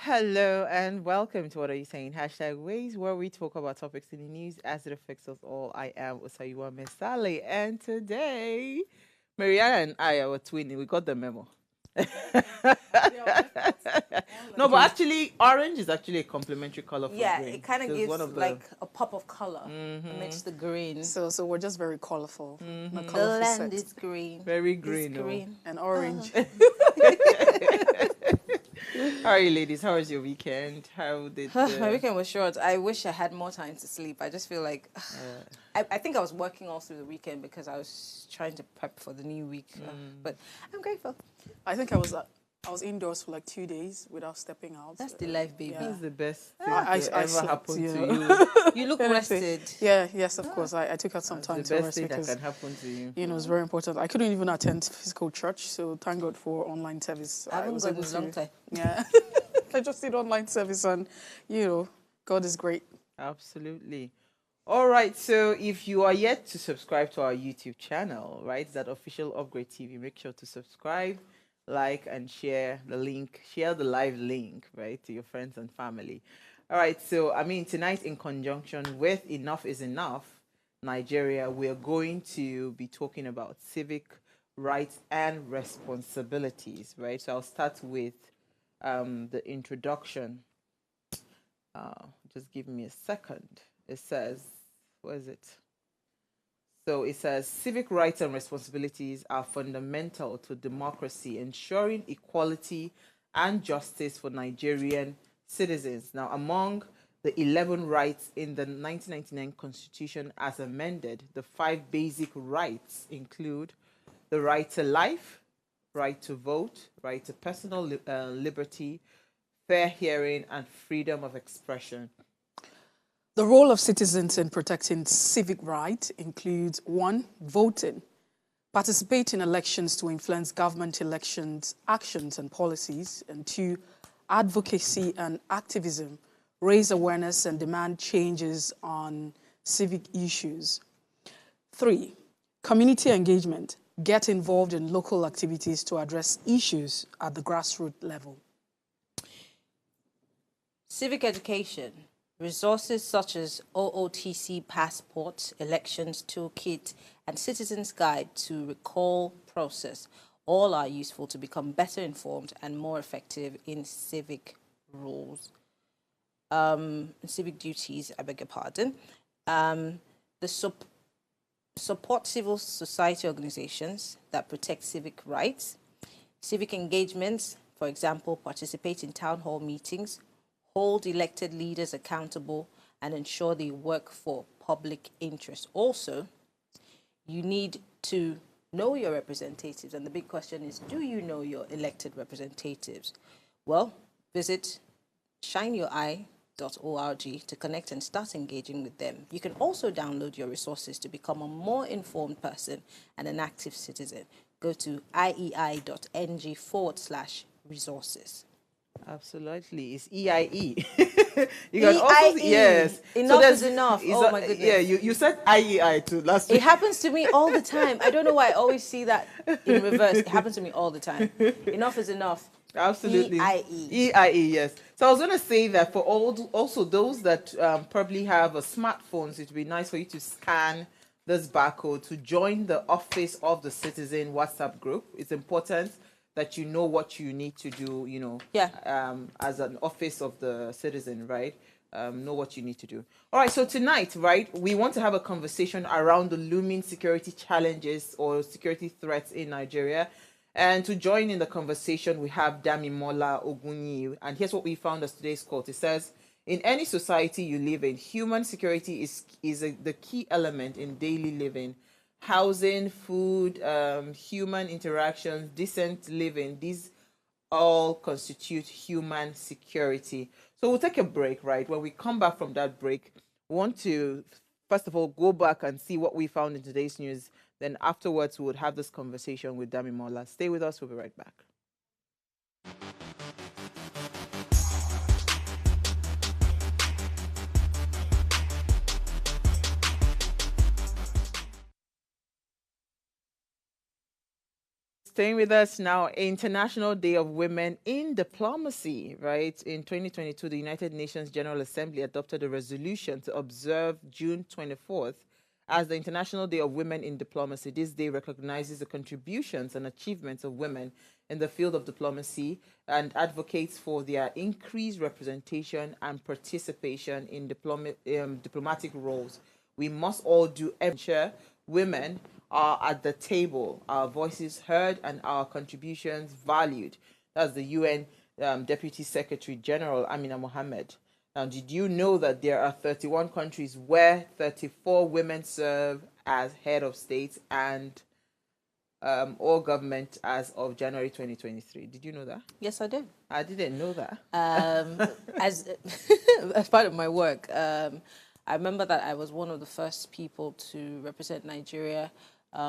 Hello and welcome to What Are You Saying? Hashtag Ways, where we talk about topics in the news as it affects us all. I am Osayiwa Mesale, and today, Mariana and I are twinning. We got the memo. No, but actually, orange is actually a complementary color for Yeah, green. it kind of So it's gives one of the. like a pop of color amidst the green. So we're just very colorful. A The colorful land set. is green. Very It's green, oh. green. And orange. How are you, ladies? How was your weekend? How did My weekend was short. I wish I had more time to sleep. I just feel like I think I was working all through the weekend because I was trying to prep for the new week. But I'm grateful. I think I was indoors for like 2 days without stepping out. That's the life, baby. That's the best thing I to ever slept, happen you to know. you. You look rested. Yes, of course. I took out some That's time the to best rest thing that because can happen to you. it's very important. I couldn't even attend physical church, so thank God for online service. I haven't was gone in able a long time. Yeah. I just did online service and God is great. Absolutely. All right. So if you are yet to subscribe to our YouTube channel, right, that official Upgrade TV, make sure to subscribe, like, and share the link, share the live link, right, to your friends and family. All right. So, tonight, in conjunction with Enough is Enough Nigeria, we're going to be talking about civic rights and responsibilities, right? So I'll start with the introduction. Just give me a second. It says, where is it? So it says civic rights and responsibilities are fundamental to democracy, ensuring equality and justice for Nigerian citizens. Now, among the 11 rights in the 1999 Constitution as amended, the 5 basic rights include the right to life, right to vote, right to personal liberty, fair hearing, and freedom of expression. The role of citizens in protecting civic rights includes 1. Voting. Participate in elections to influence government elections, actions and policies. And 2. Advocacy and activism. Raise awareness and demand changes on civic issues. 3. Community engagement. Get involved in local activities to address issues at the grassroots level. Civic education. Resources such as OOTC passports, elections toolkit, and citizens guide to recall process all are useful to become better informed and more effective in civic roles, civic duties. I beg your pardon. Support civil society organizations that protect civic rights, civic engagements. For example, participate in town hall meetings, hold elected leaders accountable, and ensure they work for public interest. Also, you need to know your representatives. And the big question is, do you know your elected representatives? Well, visit shineyoureye.org to connect and start engaging with them. You can also download your resources to become a more informed person and an active citizen. Go to iei.ng/resources. Absolutely, it's EIE. You can also EIE. yes. Enough is enough. Oh my goodness. Yeah, you said IEI too last It week. happens to me all the time. I don't know why I always see that in reverse. It happens to me all the time. Enough is enough. Absolutely. EIE. EIE, yes. So I was going to say that for also those that probably have smartphones, it would be nice for you to scan this barcode to join the Office of the Citizen WhatsApp group. It's important that you know what you need to do, as an Office of the Citizen, right? Know what you need to do. All right, so tonight, right, we want to have a conversation around the looming security challenges or security threats in Nigeria. And to join in the conversation, we have Damimola Ogunyi. And here's what we found as today's quote. It says, in any society you live in, human security is the key element in daily living. Housing, food, human interactions, decent living, these all constitute human security. So we'll take a break, right? When we come back from that break, we want to, first of all, go back and see what we found in today's news. Then afterwards, we would have this conversation with Damimola. Stay with us. We'll be right back. Staying with us now, International Day of Women in Diplomacy, right? In 2022, the United Nations General Assembly adopted a resolution to observe June 24th as the International Day of Women in Diplomacy. This day recognizes the contributions and achievements of women in the field of diplomacy and advocates for their increased representation and participation in diplomatic roles. We must all do ensure women are at the table, our voices heard and our contributions valued. That's the UN Deputy Secretary General Amina Mohammed. Now, did you know that there are 31 countries where 34 women serve as head of state and all government as of January 2023? Did you know that? Yes, I did. I didn't know that. As part of my work, I remember that I was one of the first people to represent Nigeria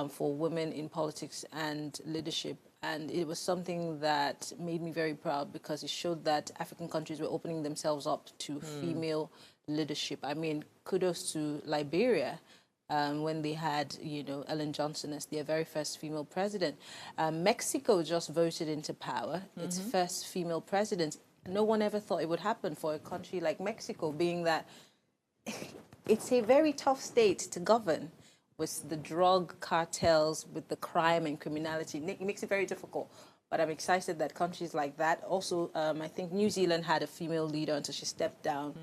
for women in politics and leadership. And it was something that made me very proud because it showed that African countries were opening themselves up to female leadership. I mean, kudos to Liberia when they had, you know, Ellen Johnson as their very first female president. Mexico just voted into power, its first female president. No one ever thought it would happen for a country like Mexico, being that it's a very tough state to govern with the drug cartels, with the crime and criminality. It makes it very difficult. But I'm excited that countries like that, also, I think New Zealand had a female leader until she stepped down.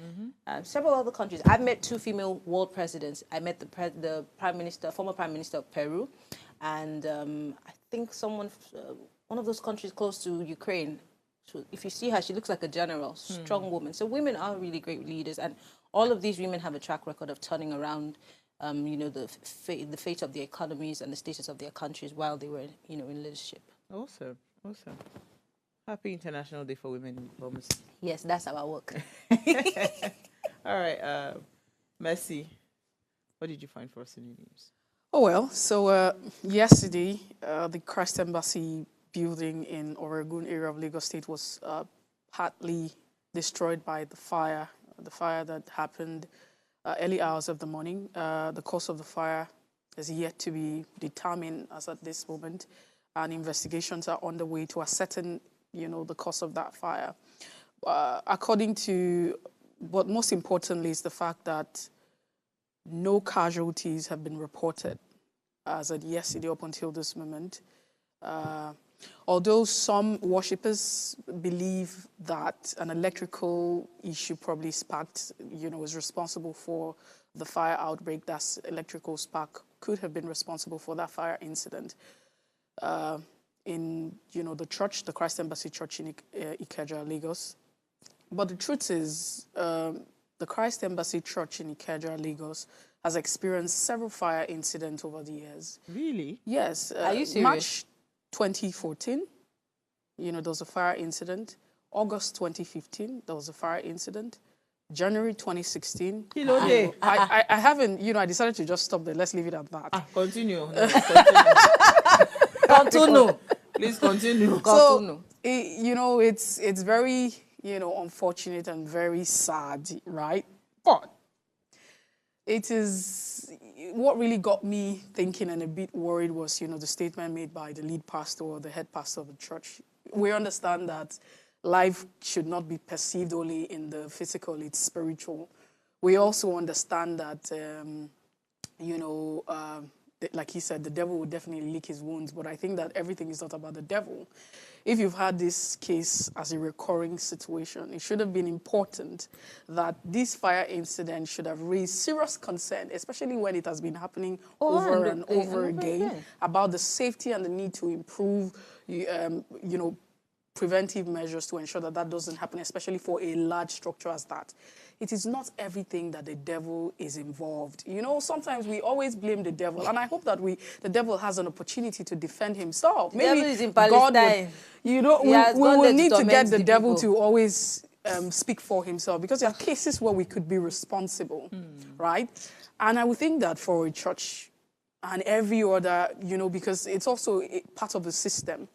Several other countries. I've met 2 female world presidents. I met the prime minister, former prime minister of Peru, and I think someone, one of those countries close to Ukraine. So if you see her, she looks like a general, strong woman. So women are really great leaders, and all of these women have a track record of turning around you know, the fate of their economies and the status of their countries while they were, you know, in leadership. Awesome, awesome. Happy International Day for Women in Diplomacy. Yes, that's our work. All right, Mercy, what did you find for us in the news? Oh, well, so yesterday, the Christ Embassy building in Oregon area of Lagos State was partly destroyed by the fire that happened early hours of the morning. The cause of the fire is yet to be determined as at this moment, and investigations are underway to ascertain, you know, the cause of that fire. According to, but most importantly is the fact that no casualties have been reported as at yesterday up until this moment. Although some worshippers believe that an electrical issue probably sparked, you know, is responsible for the fire outbreak, that electrical spark could have been responsible for that fire incident in, you know, the church, the Christ Embassy Church in Ikeja, Lagos. But the truth is, the Christ Embassy Church in Ikeja, Lagos, has experienced several fire incidents over the years. Really? Yes. Are you serious? March 2014, you know, there was a fire incident. August 2015, there was a fire incident. January 2016. I haven't, you know, I decided to just stop there. Let's leave it at that. Continue. No, continue. Continue. Please continue. So, you know, it's very, you know, unfortunate and very sad, right? But it is, what really got me thinking and a bit worried was, you know, the statement made by the lead pastor or the head pastor of the church. We understand that life should not be perceived only in the physical, it's spiritual. We also understand that, you know, like he said, the devil will definitely lick his wounds, but I think that everything is not about the devil. If you've had this case as a recurring situation, it should have been important that this fire incident should have raised serious concern, especially when it has been happening over and over again, about the safety and the need to improve, you know, preventive measures to ensure that that doesn't happen, especially for a large structure as that. It is not everything that the devil is involved. You know, sometimes we always blame the devil, and I hope that the devil has an opportunity to defend himself. The devil is in Palestine. You know, we will need to get the devil to always speak for himself, because there are cases where we could be responsible, right? And I would think that for a church and every other, you know, because it's also part of the system,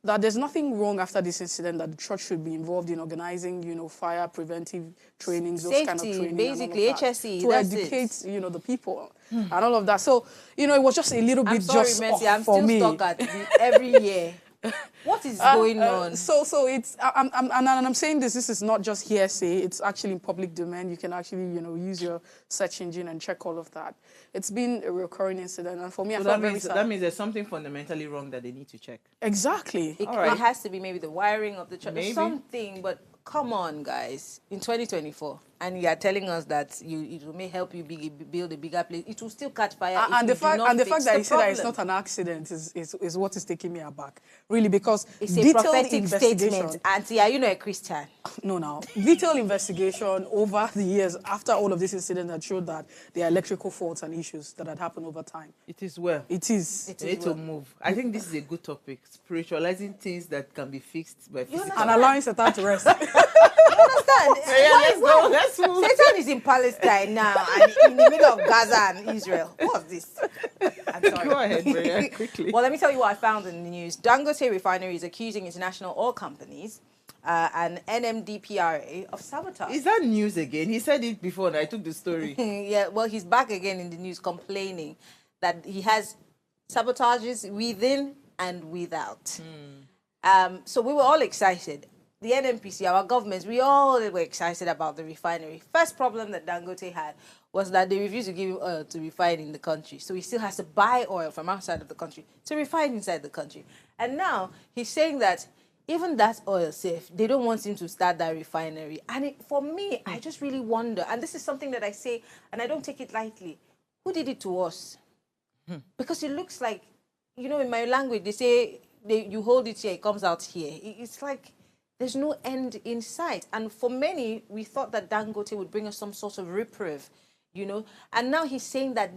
that there's nothing wrong after this incident that the church should be involved in organizing, you know, fire preventive trainings, those kind of trainings. Basically, HSE. To educate, you know, the people. and all of that. So, you know, it was just a little bit just Mercy, off I'm for still me. stuck at every year. What is going on? So it's I'm saying this is not just hearsay. It's actually in public domain. You can actually, you know, use your search engine and check all of that. It's been a recurring incident, and for me, So I felt very sad. that means there's something fundamentally wrong that they need to check. Exactly. It has to be maybe the wiring of the church, Maybe. something. But come on, guys, in 2024, and you are telling us that it may help you build a bigger place. It will still catch fire. And the fact that you say that it's problem. not an accident is what is taking me aback, really, because It's a detailed prophetic investigation. statement. Auntie, are you not a Christian? No, now detailed investigation over the years after all of this incident had showed that there are electrical faults and issues that had happened over time. It is well. It is. We need to move. I think this is a good topic. Spiritualizing things that can be fixed by physical. And allowing Satan to rest. You understand? Yeah, let's go. Let's move. Satan is in Palestine now and in the middle of Gaza and Israel. What's this? I'm sorry. Go ahead, Maria, quickly. Well, let me tell you what I found in the news. Dangote Refinery is accusing international oil companies and NMDPRA of sabotage. Is that news again? He said it before and I took the story. Yeah, well, he's back again in the news complaining that he has sabotages within and without. So we were all excited. The NNPC, our governments, we all were excited about the refinery. First problem that Dangote had was that they refused to give him oil to refine in the country. So he still has to buy oil from outside of the country to refine inside the country. And now he's saying that even that oil safe, they don't want him to start that refinery. And for me, I just really wonder, and this is something that I say, and I don't take it lightly, who did it to us? Because it looks like, you know, in my language, they say, you hold it here, it comes out here. It's like there's no end in sight. And for many, we thought that Dangote would bring us some sort of reprieve, you know. And now he's saying that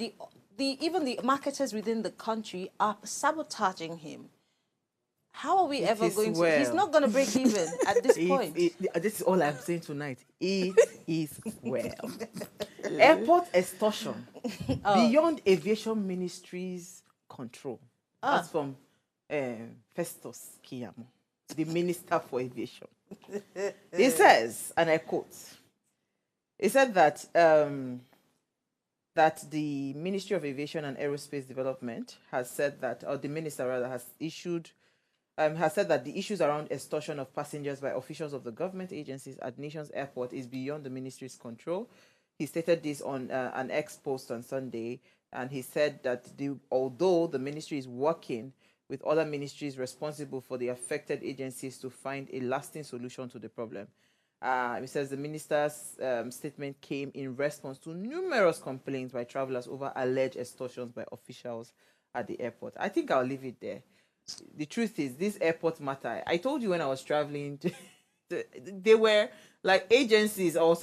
even the marketers within the country are sabotaging him. How are we ever going to... He's not going to break even at this point. This is all I'm saying tonight. It is well. Airport extortion beyond aviation ministry's control. That's from Festus Keyamo, the Minister for Aviation. He says, and I quote, he said that that the Ministry of Aviation and Aerospace Development has said that, or the minister rather, has said that the issues around extortion of passengers by officials of the government agencies at nation's airport is beyond the ministry's control. He stated this on an X post on Sunday, and he said that although the ministry is working with other ministries responsible for the affected agencies to find a lasting solution to the problem. He says the minister's statement came in response to numerous complaints by travelers over alleged extortions by officials at the airport. I think I'll leave it there. The truth is, this airport matter, I told you when I was traveling, they were like agencies or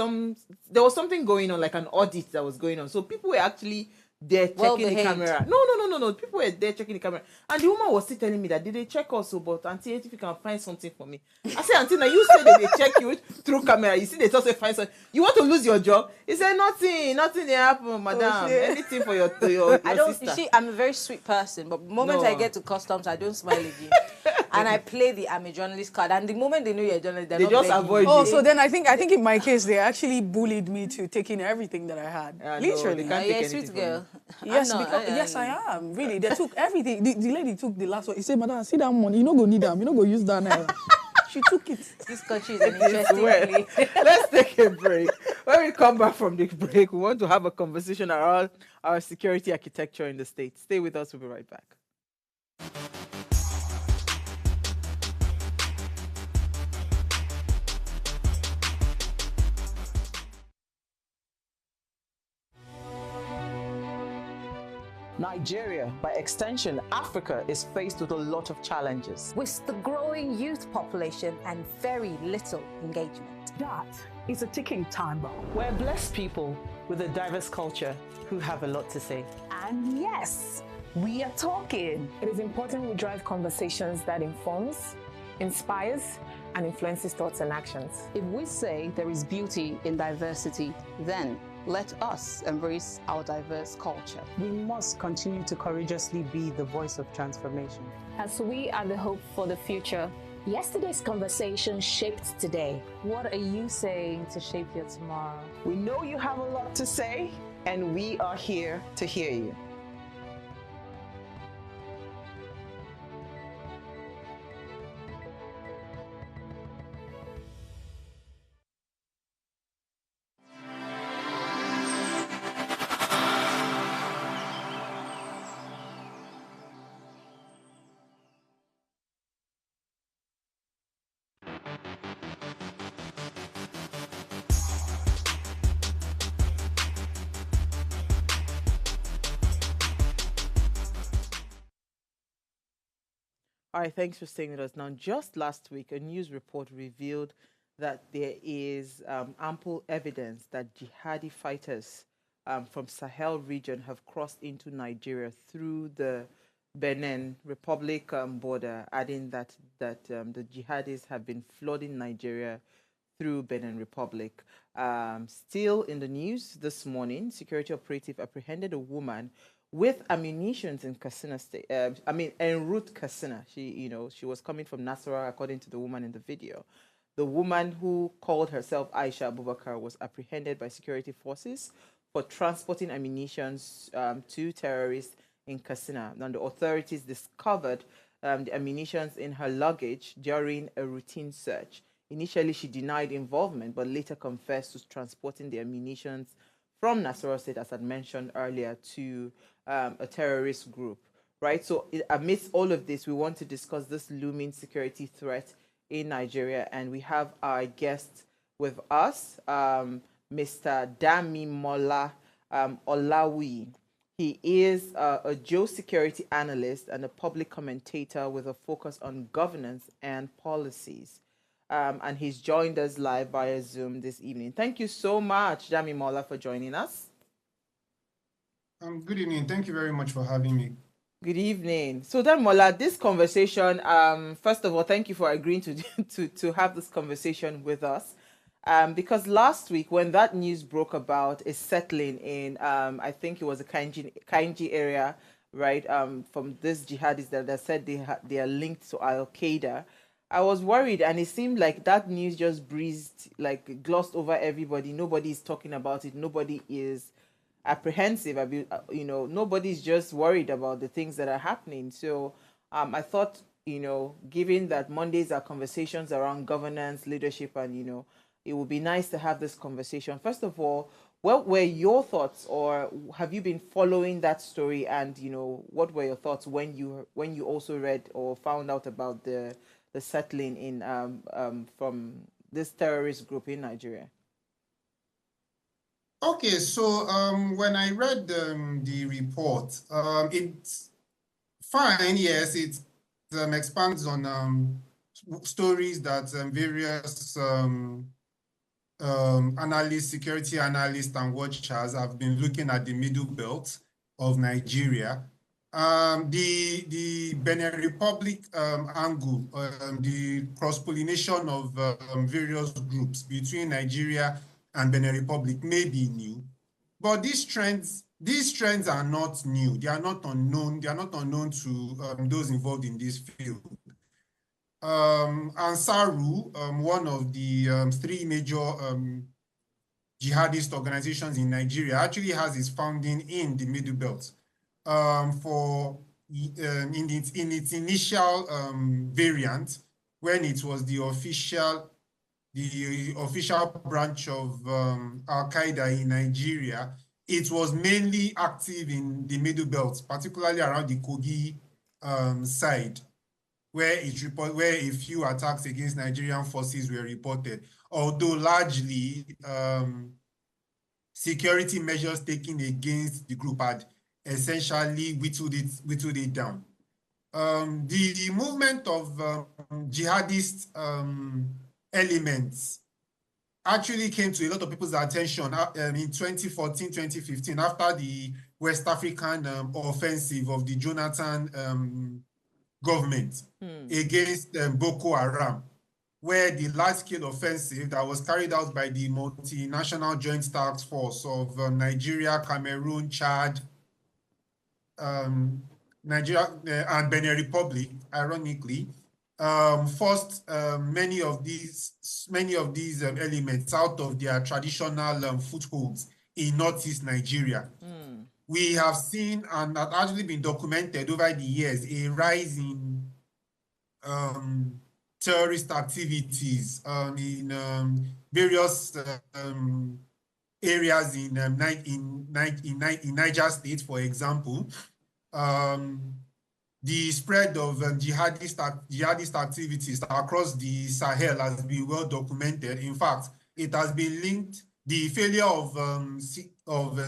there was something going on, like an audit that was going on. So people were actually there checking the camera. No. People were there checking the camera. And the woman was still telling me that, did they check also? But Auntie, if you can find something for me. I said, Auntie, now you said that they check you through camera. You see, they also find something. You want to lose your job? He said, nothing they happen, madam. Anything for your sister. You see, I'm a very sweet person, but the moment I get to customs, I don't smile again. And I play I'm a journalist card. And the moment they know you're a journalist, they just avoid you. Oh, so then I think in my case, they actually bullied me to taking everything that I had. Literally. No, you're a sweet girl. Yes, yes, I am. Really, they took everything. The lady took the last one. He said, madam, see that money. You don't go need them. You don't go use that now. She took it. This country is an interesting place. Let's take a break. When we come back from the break, we want to have a conversation around our security architecture in the state. Stay with us. We'll be right back. Nigeria, by extension, Africa, is faced with a lot of challenges. With the growing youth population and very little engagement. That is a ticking time bomb. We're blessed people with a diverse culture who have a lot to say. And yes, we are talking. It is important we drive conversations that informs, inspires, and influences thoughts and actions. If we say there is beauty in diversity, then let us embrace our diverse culture. We must continue to courageously be the voice of transformation. As we are the hope for the future, yesterday's conversation shaped today. What are you saying to shape your tomorrow? We know you have a lot to say. and we are here to hear you. All right, thanks for staying with us. Now, just last week, a news report revealed that there is ample evidence that jihadi fighters from Sahel region have crossed into Nigeria through the Benin Republic border, adding that the jihadis have been flooding Nigeria through Benin Republic. Still in the news this morning, security operative apprehended a woman with ammunition in Katsina State. En route Katsina. She was coming from Nasarawa, according to the woman in the video. The woman who called herself Aisha Abubakar was apprehended by security forces for transporting ammunition to terrorists in Katsina. And the authorities discovered the ammunition in her luggage during a routine search. Initially, she denied involvement, but later confessed to transporting the ammunition from Nasarawa State, as I mentioned earlier, to a terrorist group, right? So amidst all of this, we want to discuss this looming security threat in Nigeria, and we have our guest with us, Mr. Damimola Olawuyi. He is a geosecurity analyst and a public commentator with a focus on governance and policies. And he's joined us live via Zoom this evening. Thank you so much, Damimola, for joining us. Good evening. Thank you very much for having me. Good evening. So Damimola, this conversation, first of all, thank you for agreeing to have this conversation with us. Because last week, when that news broke about a settling in, I think it was a Kainji area, right, from these jihadis that said they are linked to Al-Qaeda, I was worried, and it seemed like that news just glossed over everybody. Nobody is talking about it. Nobody is apprehensive. Nobody's just worried about the things that are happening. So I thought, given that Mondays are conversations around governance, leadership, and, it would be nice to have this conversation. First of all, what were your thoughts, or have you been following that story? And, what were your thoughts when you also read or found out about the settling in from this terrorist group in Nigeria? Okay, so when I read the report, it's fine. Yes, it expands on stories that various analysts, security analysts, and watchers have been looking at the middle belt of Nigeria. The Benin Republic angle, the cross-pollination of various groups between Nigeria and Benin Republic may be new, but these trends are not new. They are not unknown. They are not unknown to those involved in this field. Ansaru, one of the three major jihadist organizations in Nigeria, actually has its founding in the Middle Belt. In its initial variant, when it was the official branch of Al-Qaeda in Nigeria, it was mainly active in the Middle Belt, particularly around the Kogi side, where a few attacks against Nigerian forces were reported, although largely security measures taken against the group had essentially whittled it down. The movement of jihadist elements actually came to a lot of people's attention in 2014, 2015, after the West African offensive of the Jonathan government against Boko Haram, where the large-scale offensive that was carried out by the multinational joint task force of Nigeria, Cameroon, Chad, Nigeria, and Benin Republic, ironically, forced many of these elements out of their traditional footholds in northeast Nigeria. We have seen, and has actually been documented over the years, a rise in terrorist activities in various areas in Niger State, for example. The spread of jihadist activities across the Sahel has been well documented. In fact, it has been linked, the failure of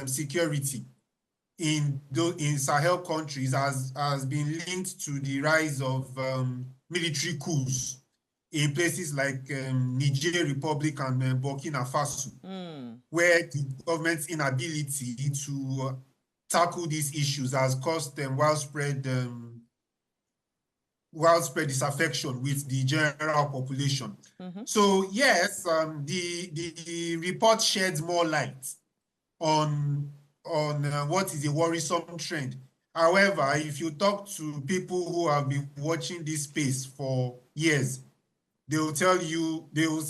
security in Sahel countries has been linked to the rise of military coups in places like Niger Republic and Burkina Faso, where the government's inability to tackle these issues has caused widespread disaffection with the general population. So yes, the report sheds more light on what is a worrisome trend. However, if you talk to people who have been watching this space for years, they will tell you, they will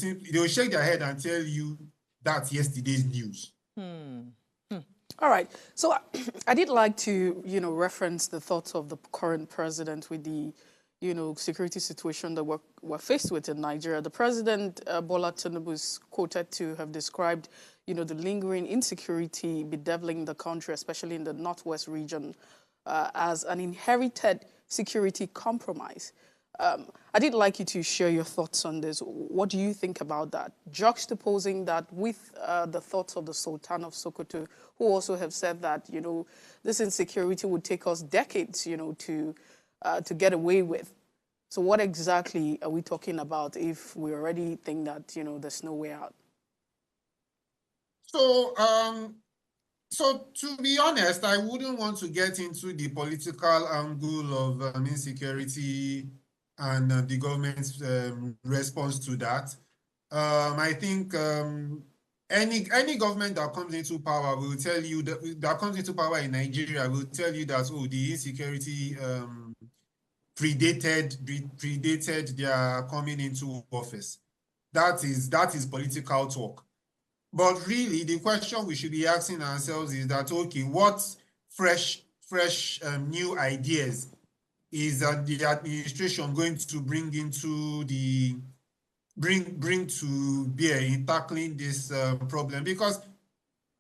shake their head and tell you that's yesterday's news. All right. So I did like to, reference the thoughts of the current president with the, security situation that we're faced with in Nigeria. The president, Bola Tinubu, is quoted to have described, the lingering insecurity bedeviling the country, especially in the northwest region, as an inherited security compromise. I did like you to share your thoughts on this. What do you think about that? Juxtaposing that with the thoughts of the Sultan of Sokoto, who also have said that, this insecurity would take us decades, to get away with. So what exactly are we talking about if we already think that, there's no way out? So to be honest, I wouldn't want to get into the political angle of insecurity and the government's response to that. I think any government that comes into power will tell you that comes into power in Nigeria will tell you that the insecurity predated their coming into office. That is political talk. But really, the question we should be asking ourselves is that, okay, what fresh new ideas is that the administration going to bring to bear in tackling this problem? Because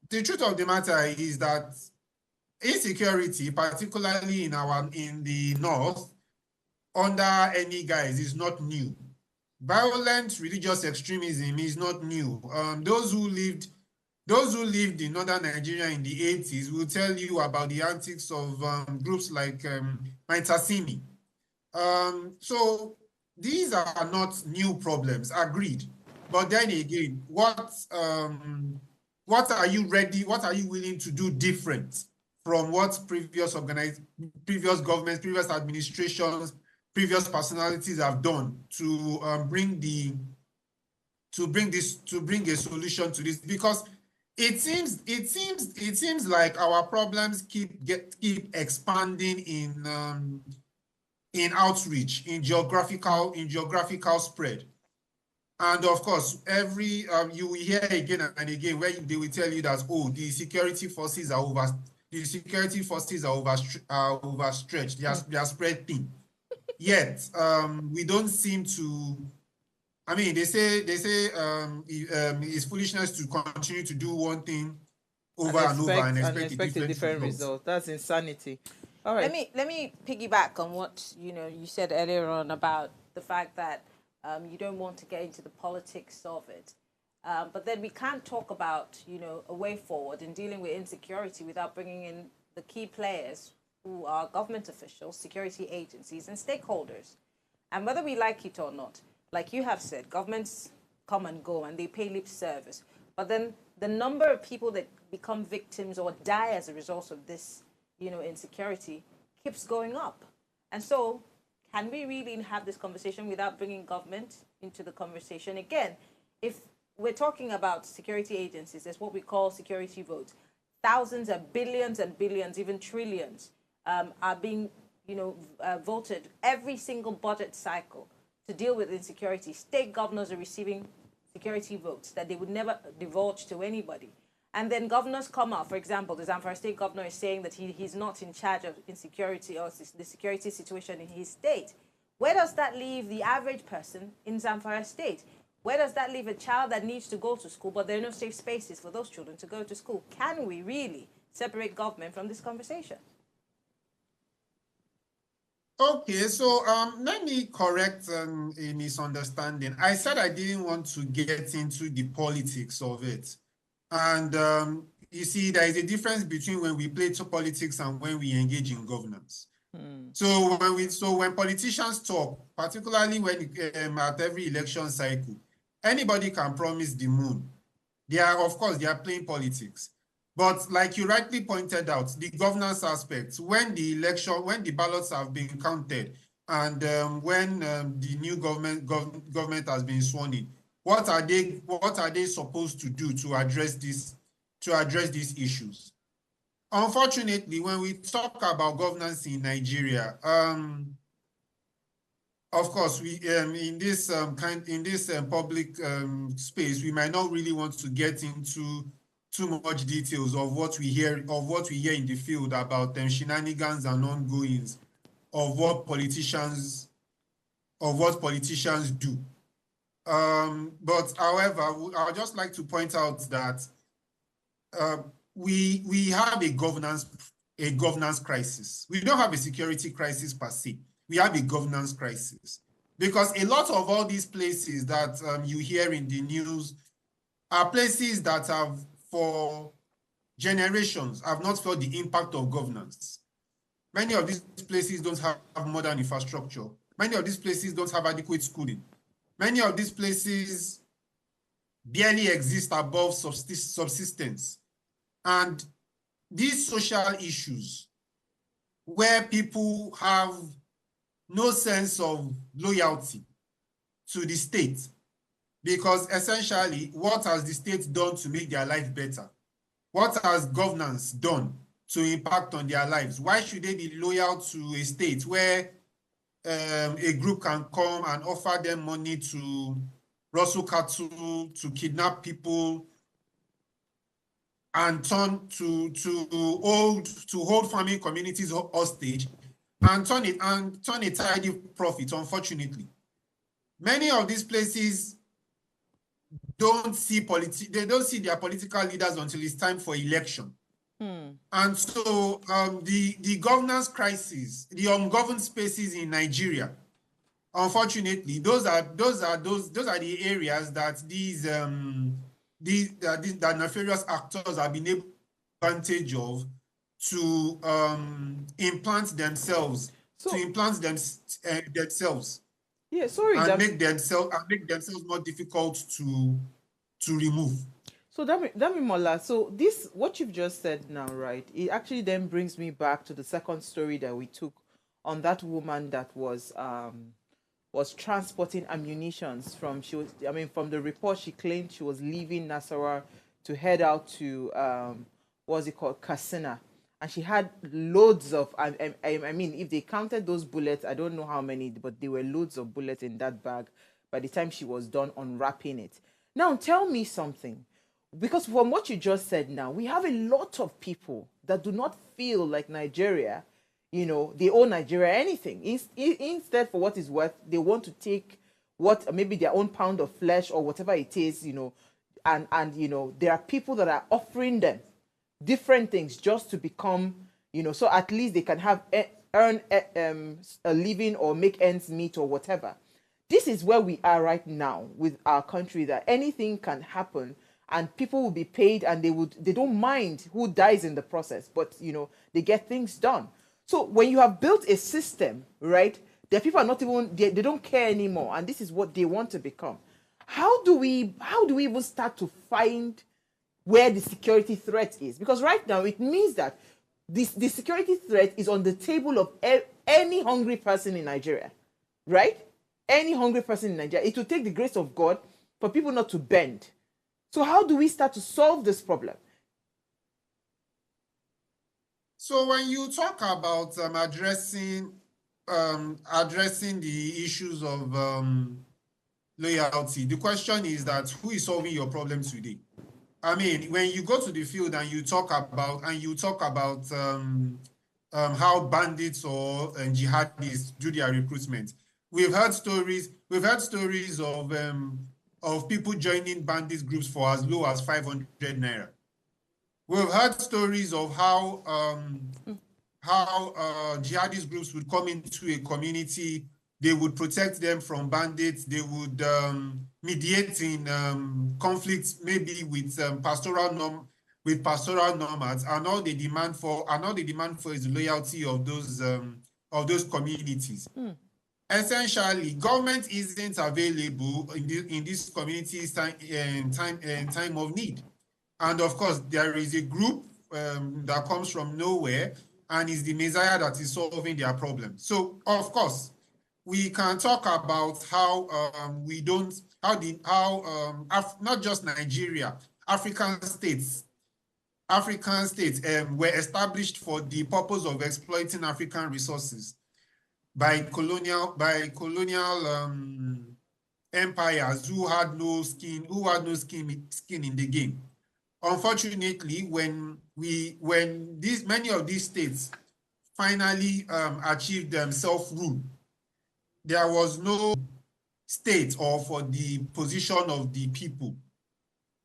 the truth of the matter is that insecurity, particularly in the north, under any guise, is not new. Violent religious extremism is not new. Those who lived in northern Nigeria in the 80s will tell you about the antics of groups like Maitasimi. So these are not new problems, agreed. But then again, what are you willing to do different from what previous governments, previous administrations, previous personalities have done to bring a solution to this? Because it seems like our problems keep expanding in outreach, in geographical spread. And of course, you will hear again and again where they will tell you that the security forces are overstretched. They are spread thin. Yet we don't seem to. I mean, they say it's foolishness to continue to do one thing over and over and expect a different result. That's insanity. All right. Let me piggyback on what you said earlier on about the fact that you don't want to get into the politics of it, but then we can't talk about a way forward in dealing with insecurity without bringing in the key players who are government officials, security agencies, and stakeholders. And whether we like it or not, like you have said, governments come and go and they pay lip service. But then the number of people that become victims or die as a result of this, insecurity keeps going up. And so can we really have this conversation without bringing government into the conversation? Again, if we're talking about security agencies, there's what we call security votes. Thousands and billions, even trillions are being, voted every single budget cycle to deal with insecurity. State governors are receiving security votes that they would never divulge to anybody. And then governors come out. For example, the Zamfara state governor is saying that he's not in charge of insecurity or the security situation in his state. Where does that leave the average person in Zamfara state? Where does that leave a child that needs to go to school, but there are no safe spaces for those children to go to school? Can we really separate government from this conversation? Okay, so let me correct a misunderstanding. I said I didn't want to get into the politics of it. And you see, there is a difference between when we play to politics and when we engage in governance. So when politicians talk, particularly when at every election cycle, anybody can promise the moon. Of course, they are playing politics. But like you rightly pointed out, the governance aspect, when the ballots have been counted, and when the new government has been sworn in, what are they supposed to do to address these issues? Unfortunately, when we talk about governance in Nigeria, of course, we in this public space, we might not really want to get into too much details of what we hear in the field about shenanigans and ongoings of what politicians do. But however, I would just like to point out that we have a governance crisis. We don't have a security crisis per se. We have a governance crisis because a lot of all these places that you hear in the news are places that have, for generations, have not felt the impact of governance. Many of these places don't have modern infrastructure. Many of these places don't have adequate schooling. Many of these places barely exist above subsistence. And these social issues, where people have no sense of loyalty to the state, because essentially, what has the state done to make their life better? What has governance done to impact on their lives? Why should they be loyal to a state where a group can come and offer them money to rustle cattle, to kidnap people, and to hold farming communities hostage, and turn a tidy profit? Unfortunately, many of these places don't see their political leaders until it's time for election. And so the governance crisis, the ungoverned spaces in Nigeria, unfortunately, those are the areas that that nefarious actors have been able to take advantage of to implant themselves, Yeah, sorry, and make themselves more difficult to remove. So Damimola, so this, what you've just said now, right, it actually then brings me back to the second story that we took on that woman that was transporting ammunitions from the report, she claimed she was leaving Nasarawa to head out to what's it called, Katsina, and she had loads of I mean, if they counted those bullets, I don't know how many, but there were loads of bullets in that bag by the time she was done unwrapping it. Now tell me something. Because from what you just said now, we have a lot of people that do not feel like Nigeria, they owe Nigeria anything. Instead, for what it's worth, they want to take maybe their own pound of flesh or whatever it is, and there are people that are offering them different things just to become, so at least they can earn a living or make ends meet or whatever. This is where we are right now with our country, that anything can happen. And people will be paid, and they don't mind who dies in the process, but they get things done. So when you have built a system, right, the people are not even they don't care anymore, and this is what they want to become. How do we even start to find where the security threat is? Because right now it means that the security threat is on the table of any hungry person in Nigeria, right? Any hungry person in Nigeria. It will take the grace of God for people not to bend. So how do we start to solve this problem? So when you talk about addressing the issues of loyalty, the question is that who is solving your problem today? I mean, when you go to the field and you talk about how bandits or jihadists do their recruitment, we've heard stories of people joining bandit groups for as low as 500 naira. We've heard stories of how jihadist groups would come into a community, they would protect them from bandits, they would mediate in conflicts, maybe with pastoral nomads, and all they demand for is the loyalty of those communities. Essentially, government isn't available in this community's time of need. And of course, there is a group that comes from nowhere and is the Messiah that is solving their problem. So, of course, we can talk about how not just Nigeria, African states were established for the purpose of exploiting African resources by colonial empires who had no skin in the game. Unfortunately, when many of these states finally achieved self-rule, there was no state or for the position of the people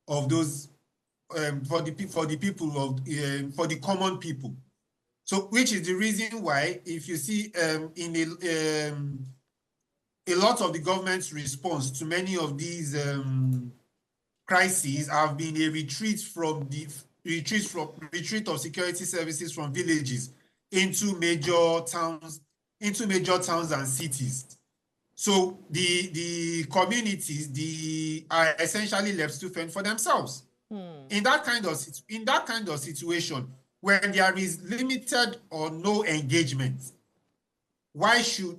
of those for the common people. So, which is the reason why, if you see in a lot of the government's response to many of these crises have been a retreat of security services from villages into major towns and cities. So the communities are essentially left to fend for themselves. In that kind of situation, when there is limited or no engagement, why should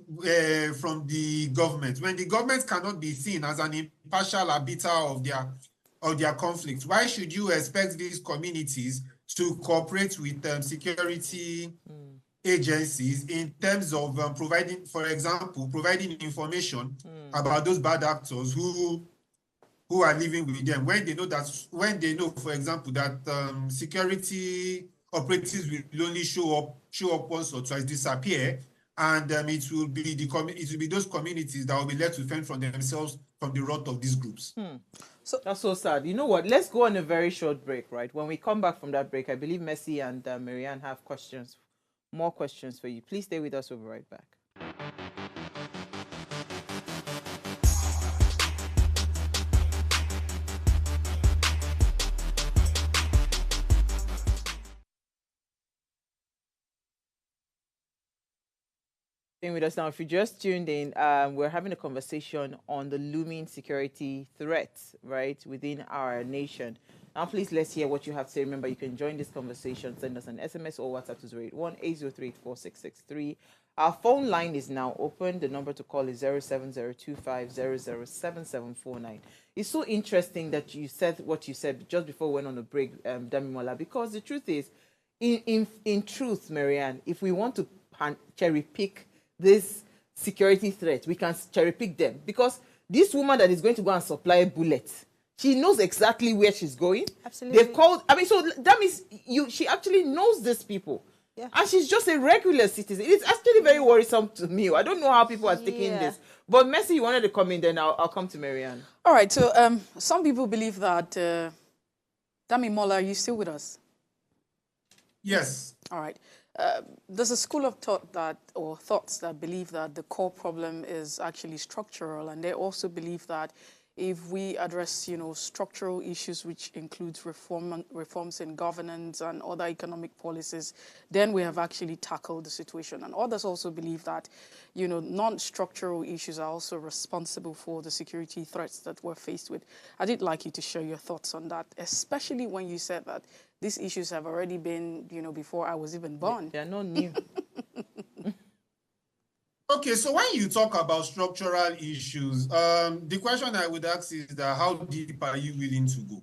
from the government, when the government cannot be seen as an impartial arbiter of their conflicts, why should you expect these communities to cooperate with security agencies in terms of providing information about those bad actors who are living with them, when they know, for example, that security operatives will only show up once or twice, disappear, and it will be those communities that will be left to fend for themselves from the wrath of these groups. So that's so sad. You know what? Let's go on a very short break, right? When we come back from that break, I believe Mercy and Marianne have more questions for you. Please stay with us. We'll be right back. With us now. If you just tuned in, we're having a conversation on the looming security threats, right, within our nation. Now, please, let's hear what you have to say. Remember, you can join this conversation. Send us an SMS or WhatsApp to 081-803-4663. Our phone line is now open. The number to call is 07025007749. It's so interesting that you said what you said just before we went on a break, Damimola, because the truth is, in truth, Marianne, if we want to cherry pick this security threat, we can cherry pick them, because this woman that is going to go and supply bullets, she knows exactly where she's going. Absolutely. They've called, I mean, so that means she actually knows these people. Yeah. And she's just a regular citizen. It's actually very worrisome to me. I don't know how people are taking this. But Mercy, you wanted to come in, then I'll come to Marianne. All right, so some people believe that, Damimola, are you still with us? Yes. All right. There's a school of thoughts that believe that the core problem is actually structural, and they also believe that if we address, structural issues, which includes reforms in governance and other economic policies, then we have actually tackled the situation. And others also believe that, non-structural issues are also responsible for the security threats that we're faced with. I'd like you to share your thoughts on that, especially when you said that these issues have already been, before I was even born. They're not new. Okay, so when you talk about structural issues, the question I would ask is that how deep are you willing to go?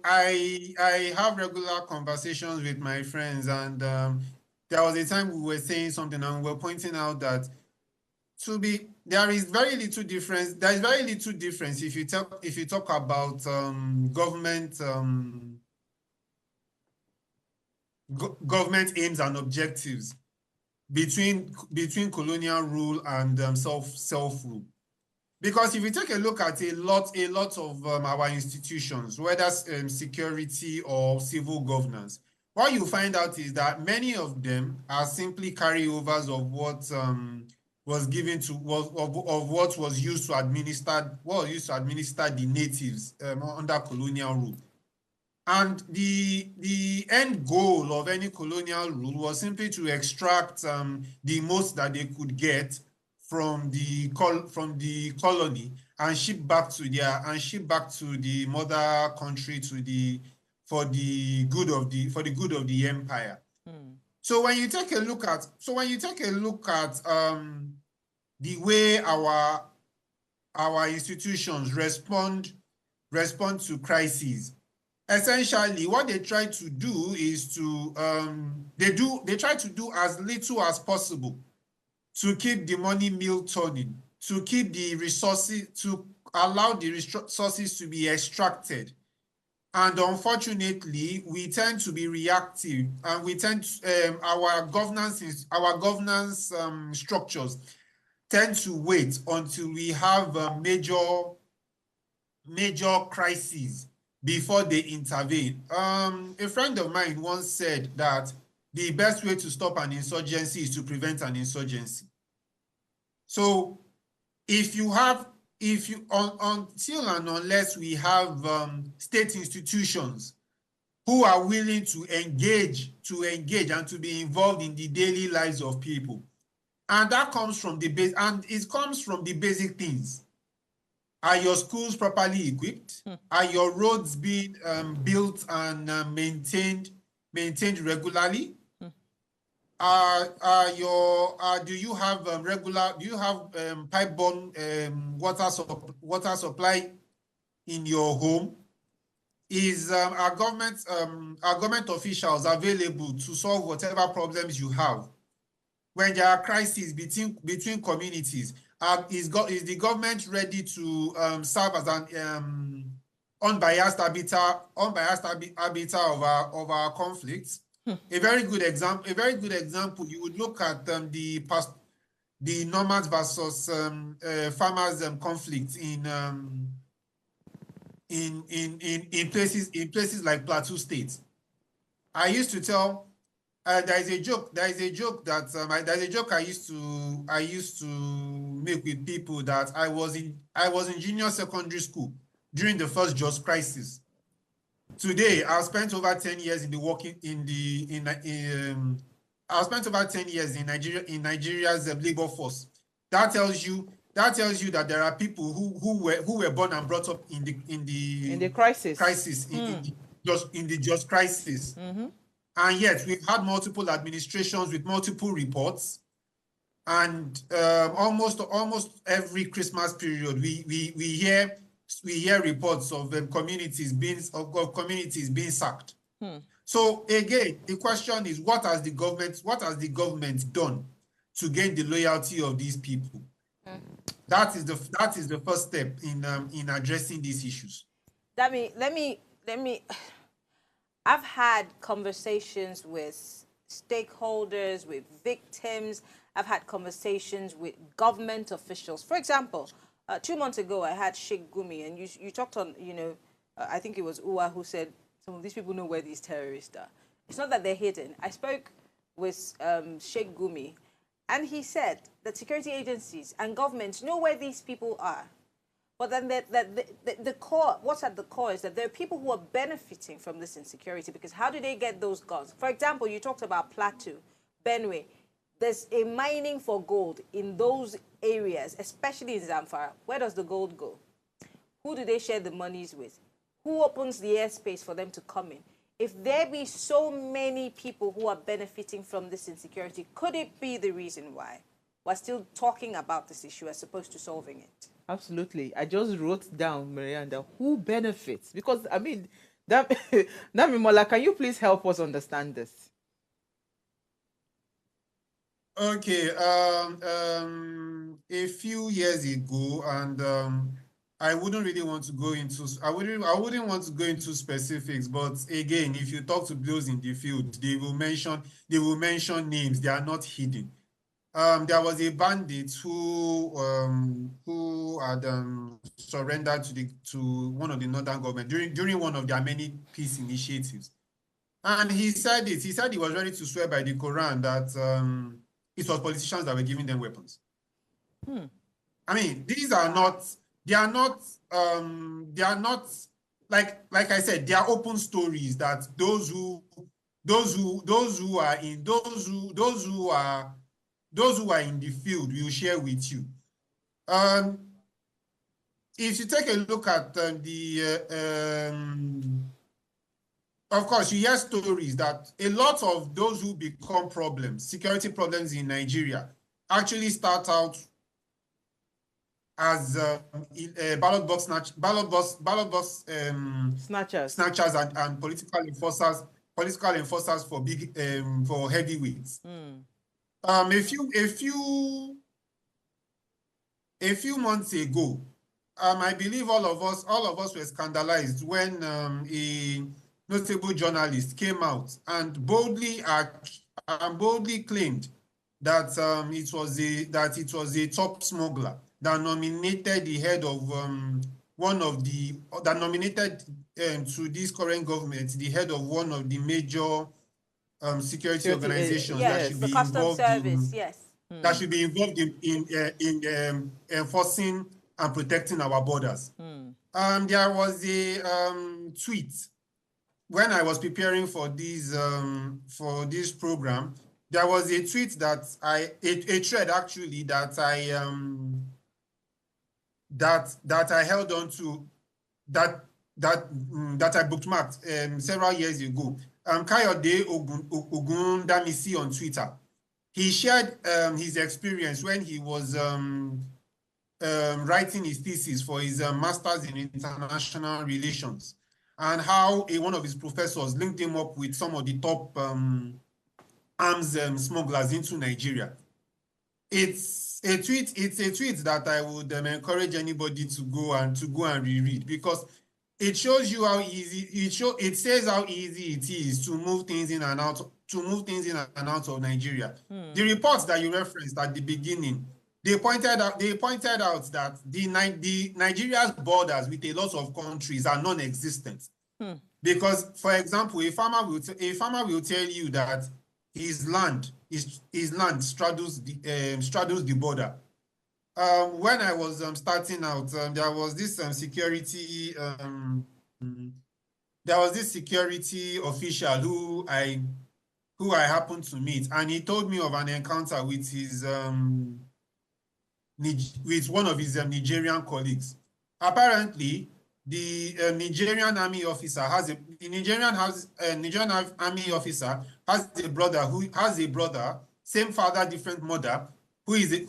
I have regular conversations with my friends, and there was a time we were saying something and we were pointing out that to be there is very little difference. There is very little difference if you talk about government government aims and objectives between colonial rule and self rule. Because if you take a look at a lot of our institutions, whether security or civil governance, what you find out is that many of them are simply carryovers of what was given to of what was used to administer the natives under colonial rule. And the end goal of any colonial rule was simply to extract the most that they could get from the colony and ship back to the mother country for the good of the empire. So when you take a look at the way our institutions respond to crises, essentially what they try to do is to they try to do as little as possible to keep the money mill turning, to keep the resources, to allow the resources to be extracted. And unfortunately, we tend to be reactive, and we tend to, our governance structures tend to wait until we have major crises before they intervene. A friend of mine once said that the best way to stop an insurgency is to prevent an insurgency. So until and unless we have state institutions who are willing to engage and to be involved in the daily lives of people, and that comes from the base, and it comes from the basic things. Are your schools properly equipped? Are your roads being built and maintained regularly? Do you have pipe-borne water supply in your home? Is our government officials available to solve whatever problems you have? When there are crises between communities, is the government ready to serve as an unbiased arbiter of our conflicts? A very good example. You would look at the nomads versus farmers conflict in places like Plateau State. I used to tell. There's a joke I used to make with people, that I was in junior secondary school during the first Just crisis. Today, I've spent over 10 years I've spent over 10 years in Nigeria's labor force. That tells you that there are people who were born and brought up in the crisis in the Just crisis. Mm-hmm. And yet we've had multiple administrations with multiple reports, and almost every Christmas period we hear reports of communities being sacked. So again, the question is, what has the government done to gain the loyalty of these people? That is the first step in addressing these issues. Let me. I've had conversations with stakeholders, with victims. I've had conversations with government officials. For example, 2 months ago, I had Sheikh Gumi, and you talked on, I think it was Uwa who said, some of these people know where these terrorists are. It's not that they're hidden. I spoke with Sheikh Gumi, and he said that security agencies and governments know where these people are. But then the core, what's at the core is that there are people who are benefiting from this insecurity, because how do they get those guns? For example, you talked about Plateau, Benue. There's a mining for gold in those areas, especially in Zamfara. Where does the gold go? Who do they share the monies with? Who opens the airspace for them to come in? If there be so many people who are benefiting from this insecurity, could it be the reason why we're still talking about this issue as opposed to solving it? Absolutely. I just wrote down, Miranda, who benefits? Because, I mean, Damimola, can you please help us understand this? Okay, a few years ago, and I wouldn't really want to go into, I wouldn't want to go into specifics, but again, if you talk to those in the field, they will mention names. They are not hidden. There was a bandit who had surrendered to one of the northern government during one of their many peace initiatives, and he said it. He said he was ready to swear by the Quran that it was politicians that were giving them weapons. I mean, these are not. They are not. They are not like I said. They are open stories that those who are in the field will share with you. If you take a look at of course, you hear stories that a lot of those who become security problems in Nigeria, actually start out as ballot box snatchers and political enforcers for for heavyweights. A few months ago, I believe all of us were scandalized when a notable journalist came out and boldly claimed that it was a top smuggler that nominated the head of to this current government the head of one of the major security organizations that should be involved that should be involved in enforcing and protecting our borders. There was a tweet when I was preparing for this program. There was a tweet that a thread actually that I held on to that I bookmarked several years ago. Kayode Ogundamisi on Twitter. He shared his experience when he was writing his thesis for his master's in international relations, and how one of his professors linked him up with some of the top arms smugglers into Nigeria. It's a tweet that I would encourage anybody to go and reread, because it shows you how easy it says how easy it is to move things in and out of Nigeria. The reports that you referenced at the beginning, they pointed out that the Nigeria's borders with a lot of countries are non-existent. Because, for example, a farmer will tell you that his land straddles the border. When I was starting out, there was this security official who I happened to meet, and he told me of an encounter with with one of his Nigerian colleagues. Apparently, the Nigerian army officer has a brother, same father, different mother, who is an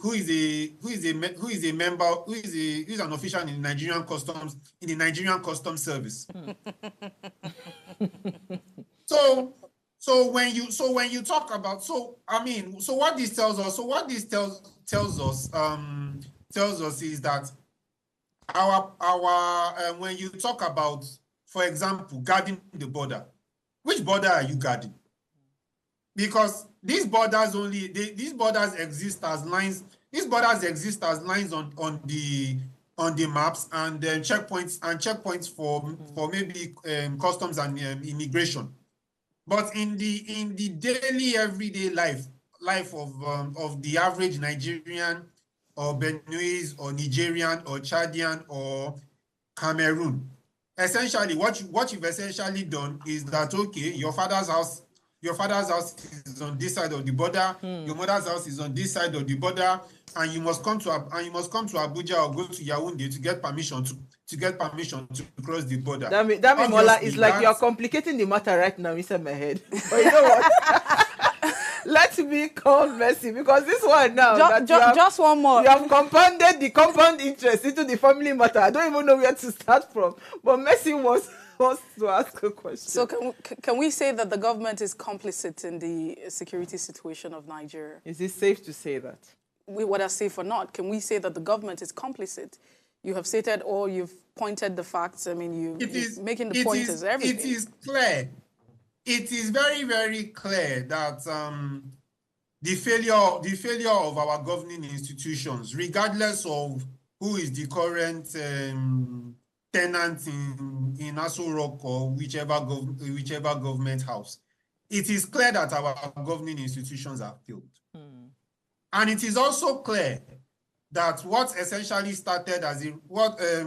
official in the Nigerian Customs Service. So when you talk about, what this tells us is that when you talk about, for example, guarding the border, which border are you guarding? Because these borders exist as lines. These borders exist as lines on the maps, and checkpoints for maybe customs and immigration. But in the daily everyday life of the average Nigerian or Benuese or Nigerian or Chadian or Cameroon, essentially what you've essentially done is that, okay, your father's house is on this side of the border, your mother's house is on this side of the border, and you must come to Abuja or go to Yaoundé to get permission to cross the border. Damimola, is like you're complicating the matter right now inside my head. But you know what? Let me call Mercy, because this one now just one more. You have compounded the compound interest into the family matter. I don't even know where to start from. But Mercy was wants to ask a question. So can we say that the government is complicit in the security situation of Nigeria? Is it safe to say that? Whether safe or not, can we say that the government is complicit? You have stated or you've pointed the facts. I mean, you're making the point as everything. It is clear. It is very, very clear that the failure of our governing institutions, regardless of who is the current tenant in Aso Rock or whichever government house, it is clear that our governing institutions have failed. And it is also clear that what essentially started as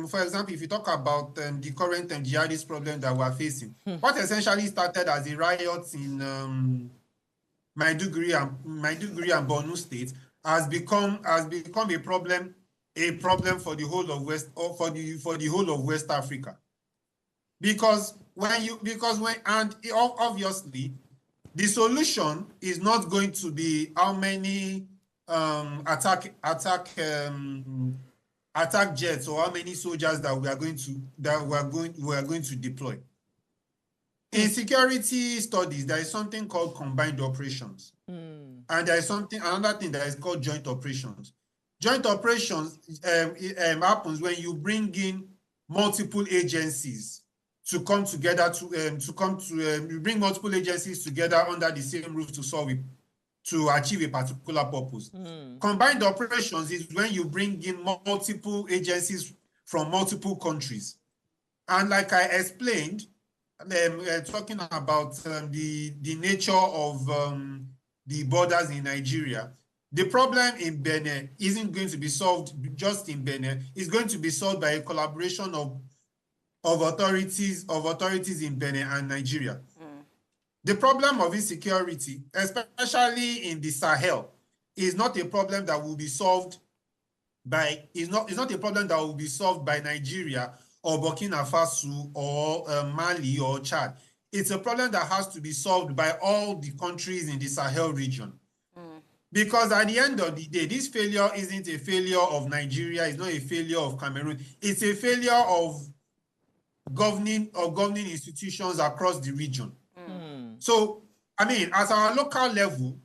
for example, if you talk about the current jihadist problem that we're facing, what essentially started as a riot in Maiduguri and Borno State has become a problem for the whole of West Africa. Obviously the solution is not going to be how many attack jets or how many soldiers that we are going to deploy. In security studies, there is something called combined operations, and there is another thing that is called joint operations. Joint operations happens when you bring in multiple agencies to come together you bring multiple agencies together under the same roof to achieve a particular purpose. Combined operations is when you bring in multiple agencies from multiple countries. And like I explained, talking about the nature of the borders in Nigeria, the problem in Benin isn't going to be solved just in Benin. It's going to be solved by a collaboration of authorities in Benin and Nigeria. The problem of insecurity, especially in the Sahel, is not a problem that will be solved by Nigeria or Burkina Faso or Mali or Chad. It's a problem that has to be solved by all the countries in the Sahel region. Because at the end of the day, this failure isn't a failure of Nigeria, it's not a failure of Cameroon, it's a failure of governing institutions across the region. So, I mean, at our local level,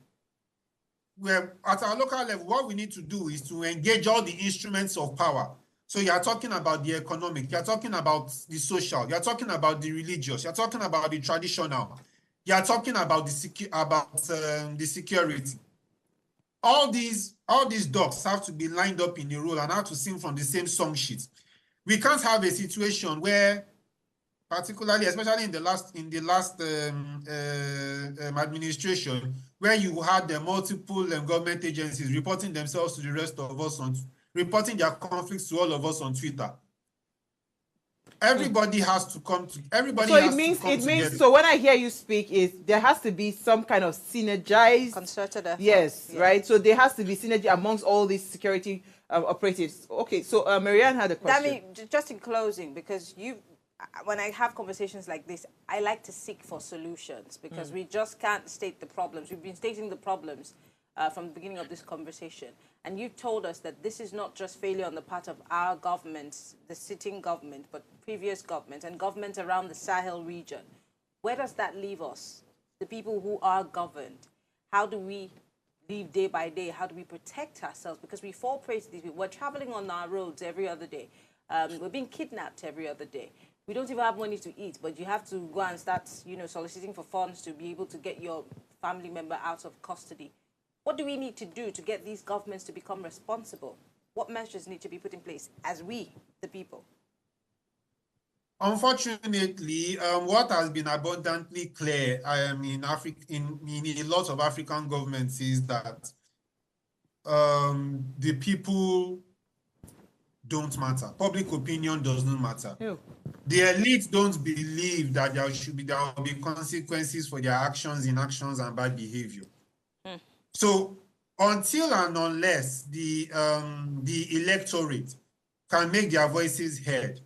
what we need to do is to engage all the instruments of power. So you are talking about the economic, you are talking about the social, you are talking about the religious, you are talking about the traditional, you are talking about the security. All these ducks have to be lined up in a row and have to sing from the same song sheet. We can't have a situation where, particularly, especially in the last administration, where you had the multiple government agencies reporting themselves to the rest of us reporting their conflicts to all of us on Twitter. Everybody has to come to. Everybody. So it means. So when I hear you speak, there has to be some kind of synergized, concerted effort. Yes, yeah. Right. So there has to be synergy amongst all these security operatives. Okay. So Marianne had a question. Just in closing, because when I have conversations like this, I like to seek for solutions because we just can't state the problems. We've been stating the problems from the beginning of this conversation. And you told us that this is not just failure on the part of our governments, the sitting government, but previous governments and governments around the Sahel region. Where does that leave us, the people who are governed? How do we live day by day? How do we protect ourselves? Because we fall prey to these people. We're traveling on our roads every other day. We're being kidnapped every other day. We don't even have money to eat, but you have to go and start, soliciting for funds to be able to get your family member out of custody. What do we need to do to get these governments to become responsible? What measures need to be put in place as we, the people? Unfortunately, what has been abundantly clear in a lot of African governments is that the people don't matter. Public opinion does not matter. Ew. The elite don't believe that there will be consequences for their actions, inactions, and bad behavior. So until and unless the electorate can make their voices heard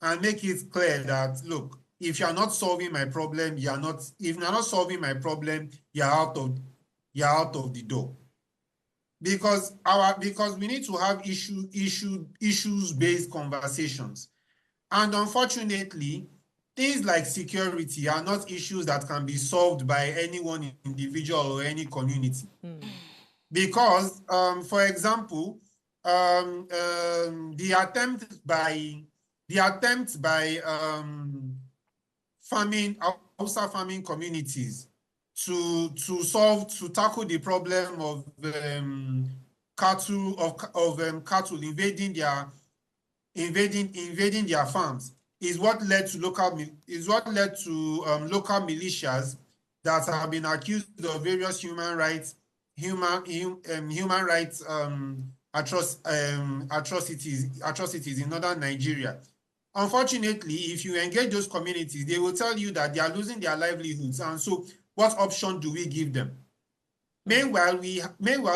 and make it clear that, look, if you're not solving my problem, you're out of the door. Because we need to have issues-based conversations. And unfortunately, things like security are not issues that can be solved by any one individual or any community. Because, for example, the attempt by Hausa farming communities to tackle the problem of cattle invading their farms is what led to local militias that have been accused of various human rights atrocities in northern Nigeria. Unfortunately, if you engage those communities, they will tell you that they are losing their livelihoods, and so what option do we give them? Meanwhile,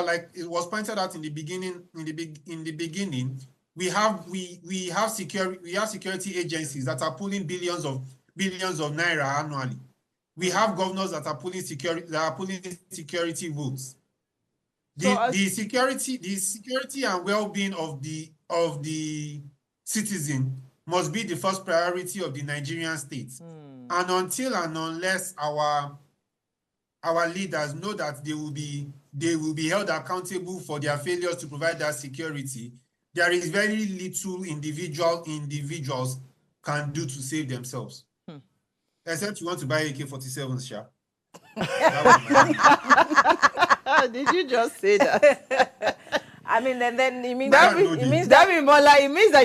like it was pointed out in the beginning, we have security agencies that are pulling billions of naira annually. We have governors that are pulling security votes. The security and well-being of the citizen must be the first priority of the Nigerian state. And until and unless our leaders know that they will be held accountable for their failures to provide that security, there is very little individuals can do to save themselves. Except you want to buy AK-47s, Sha. Did you just say that? I mean, and then it means it means that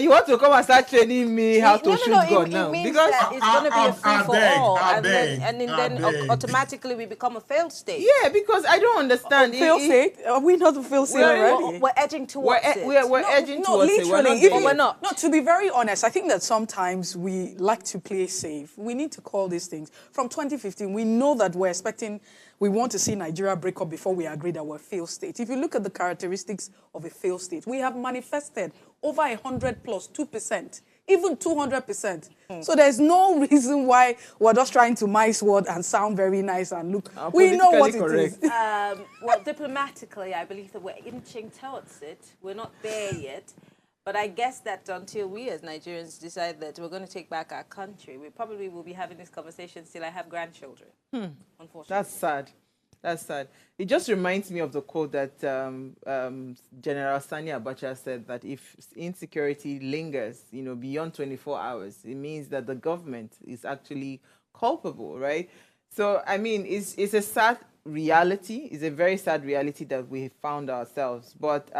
you want to come and start training me how to shoot gun now. It means because that it's going to be a free for all, and then automatically we become a failed state. Yeah, because I don't understand. Failed state? Are we not a failed state already? We're edging towards it. We're edging towards it. We're not. No, to be very honest, I think that sometimes we like to play safe. We need to call these things. From 2015, we know that we want to see Nigeria break up before we agree that we're a failed state. If you look at the characteristics of a failed state, we have manifested over 100 plus 2%, even 200%. So there's no reason why we're just trying to mice word and sound very nice and look. We know what it is. Well, diplomatically, I believe that we're inching towards it. We're not there yet. But I guess that until we as Nigerians decide that we're going to take back our country, we probably will be having this conversation till I have grandchildren, unfortunately. That's sad. That's sad. It just reminds me of the quote that General Sani Abacha said, that if insecurity lingers, beyond 24 hours, it means that the government is actually culpable, right? So, I mean, it's a sad reality. It's a very sad reality that we found ourselves. But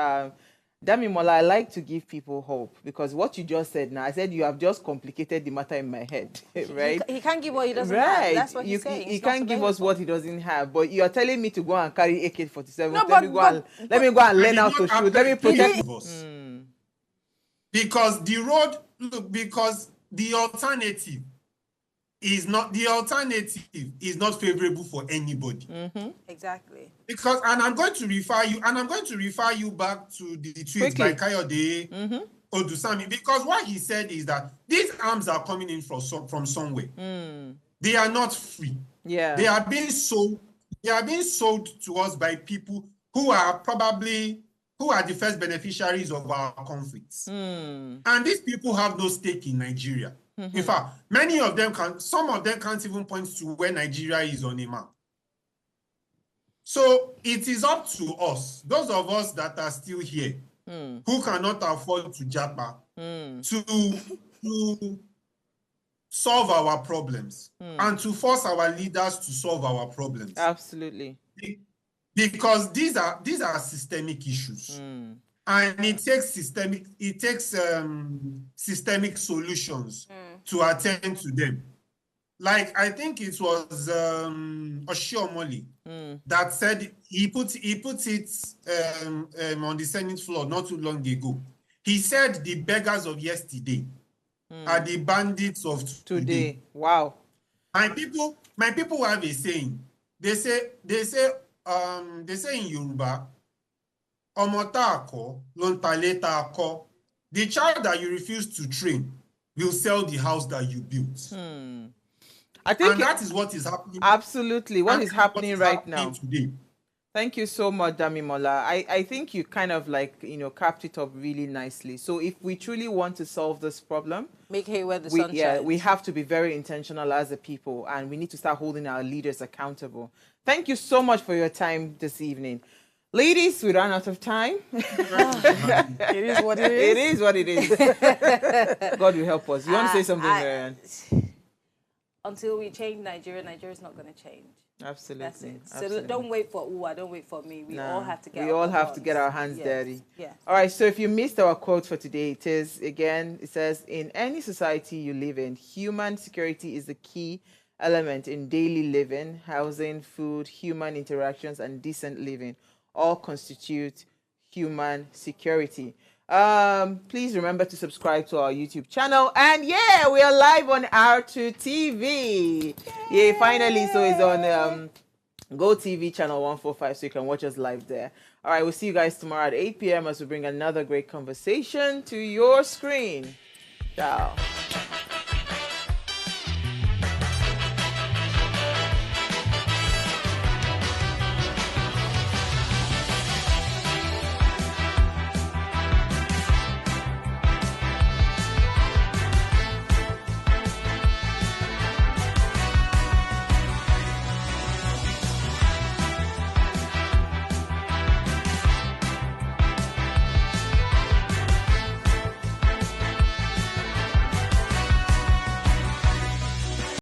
Damimola, I like to give people hope, because what you just said now, I said you have just complicated the matter in my head, right? He can't give what he doesn't have. That's what he's saying. He can't give us what he doesn't have, but you are telling me to go and carry AK-47. No, let me go and learn how to shoot. Let me protect us. Because the alternative is not favorable for anybody. Exactly. Because, and I'm going to refer you back to the tweet by Kayode Odusami, because what he said is that these arms are coming in from somewhere. They are not free. Yeah. They are being sold to us by people who are the first beneficiaries of our conflicts. And these people have no stake in Nigeria. In fact, some of them can't even point to where Nigeria is on a map. So it is up to us, those of us that are still here, who cannot afford to japa, to solve our problems and to force our leaders to solve our problems. Absolutely. Because these are systemic issues. And it takes systemic solutions to attend to them. Like, I think it was Oshiomhole that said, he put it on the Senate floor not too long ago. He said the beggars of yesterday are the bandits of today. Wow. My people have a saying. They say in Yoruba, the child that you refuse to train will sell the house that you built. I think that is what is happening. Absolutely. What is happening right now today. Thank you so much, Damimola. I think you kind of like, capped it up really nicely. So if we truly want to solve this problem, make hay where the sun shines. we have to be very intentional as a people, and we need to start holding our leaders accountable. Thank you so much for your time this evening. Ladies, we ran out of time. It is what it is. It is what it is. God will help us. You want to say something, Marianne? Until we change Nigeria, Nigeria's not going to change. Absolutely. That's it. So Absolutely. don't wait for Uwa, don't wait for me. We all have to get our hands dirty. Yeah. All right, so if you missed our quote for today, it says, in any society you live in, human security is the key element in daily living. Housing, food, human interactions, and decent living all constitute human security. Please remember to subscribe to our YouTube channel. And yeah, we are live on R2 TV. Yeah, finally. So it's on Go TV channel 145, so you can watch us live there. All right, we'll see you guys tomorrow at 8 p.m. as we bring another great conversation to your screen. Ciao.